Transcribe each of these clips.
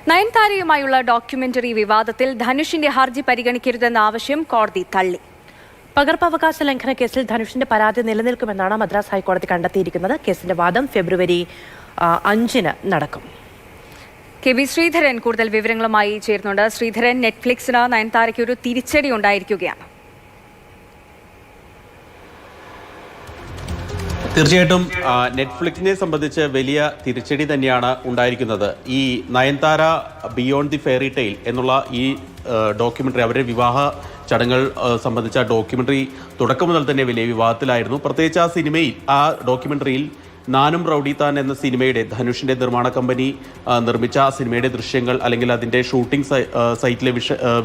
നയൻതാരയുമായുള്ള documentary വിവാദത്തിൽ ധനുഷിന്റെ ഹർജി പരിഗണിക്കരുതെന്ന ആവശ്യം കോടതി തള്ളി. പകർപ്പവകാശ ലംഘന കേസിൽ ധനുഷിന്റെ പരാതി നിലനിൽക്കുമെന്നാണ് മദ്രാസ് ഹൈക്കോടതി കണ്ടെത്തിയിരിക്കുന്നത്. കേസിന്റെ വാദം ഫെബ്രുവരി 5-ന് നടക്കും. കെ.വി. ശ്രീധരൻ കൂടുതൽ വിവരങ്ങളുമായി ചേരുന്നുണ്ട്. ശ്രീധരൻ, നെറ്റ്ഫ്ലിക്സിന് നയൻതാരയ്ക്ക് ഒരു തിരിച്ചടി ഉണ്ടായിരിക്കുകയാണ്. തീർച്ചയായിട്ടും നെറ്റ്ഫ്ലിക്സിനെ സംബന്ധിച്ച് വലിയ തിരിച്ചടി തന്നെയാണ് ഉണ്ടായിരിക്കുന്നത്. ഈ Nayanthara beyond the fairy tale എന്നുള്ള ഈ ഡോക്യുമെൻ്ററി, അവരുടെ വിവാഹ ചടങ്ങുകൾ സംബന്ധിച്ച ഡോക്യുമെൻ്ററി തുടക്കം മുതൽ തന്നെ വലിയ വിവാദത്തിലായിരുന്നു. പ്രത്യേകിച്ച് ആ സിനിമയിൽ, ആ ഡോക്യുമെൻ്ററിയിൽ നാനും റൗഡി താൻ എന്ന സിനിമയുടെ, ധനുഷിൻ്റെ നിർമ്മാണ കമ്പനി നിർമ്മിച്ച ആ സിനിമയുടെ ദൃശ്യങ്ങൾ അല്ലെങ്കിൽ അതിൻ്റെ ഷൂട്ടിംഗ് സൈറ്റിലെ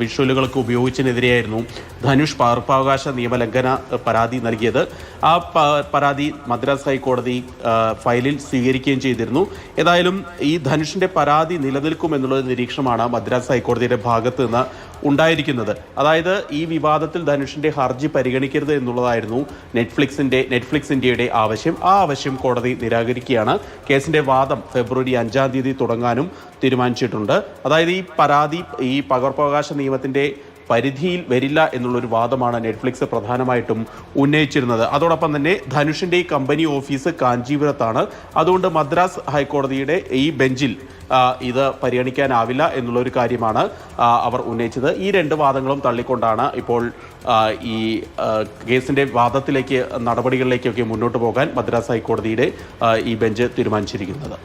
വിഷ്വലുകളൊക്കെ ഉപയോഗിച്ചതിനെതിരെയായിരുന്നു ധനുഷ് പകർപ്പവകാശ നിയമലംഘന പരാതി നൽകിയത്. ആ പരാതി മദ്രാസ് ഹൈക്കോടതി ഫയലിൽ സ്വീകരിക്കുകയും ചെയ്തിരുന്നു. ഏതായാലും ഈ ധനുഷിൻ്റെ പരാതി നിലനിൽക്കുമെന്നുള്ള നിരീക്ഷണമാണ് മദ്രാസ് ഹൈക്കോടതിയുടെ ഭാഗത്ത് നിന്ന് ഉണ്ടായിരിക്കുന്നത്. അതായത് ഈ വിവാദത്തിൽ ധനുഷിൻ്റെ ഹർജി പരിഗണിക്കരുത് എന്നുള്ളതായിരുന്നു നെറ്റ്ഫ്ലിക്സ് ഇന്ത്യയുടെ ആവശ്യം. ആ ആവശ്യം കോടതി നിരാകരിക്കുകയാണ്. കേസിന്റെ വാദം ഫെബ്രുവരി 5-ാം തീയതി തുടങ്ങാനും തീരുമാനിച്ചിട്ടുണ്ട്. അതായത് ഈ പരാതി ഈ പകർപ്പവകാശ നിയമത്തിന്റെ പരിധിയിൽ വരില്ല എന്നുള്ളൊരു വാദമാണ് നെറ്റ്ഫ്ലിക്സ് പ്രധാനമായിട്ടും ഉന്നയിച്ചിരുന്നത്. അതോടൊപ്പം തന്നെ ധനുഷിൻ്റെ ഈ കമ്പനി ഓഫീസ് കാഞ്ചീപുരത്താണ്. അതുകൊണ്ട് മദ്രാസ് ഹൈക്കോടതിയുടെ ഈ ബെഞ്ചിൽ ഇത് പരിഗണിക്കാനാവില്ല എന്നുള്ളൊരു കാര്യമാണ് അവർ ഉന്നയിച്ചത്. ഈ രണ്ട് വാദങ്ങളും തള്ളിക്കൊണ്ടാണ് ഇപ്പോൾ ഈ കേസിൻ്റെ വാദത്തിലേക്ക്, നടപടികളിലേക്കൊക്കെ മുന്നോട്ട് പോകാൻ മദ്രാസ് ഹൈക്കോടതിയുടെ ഈ ബെഞ്ച് തീരുമാനിച്ചിരിക്കുന്നത്.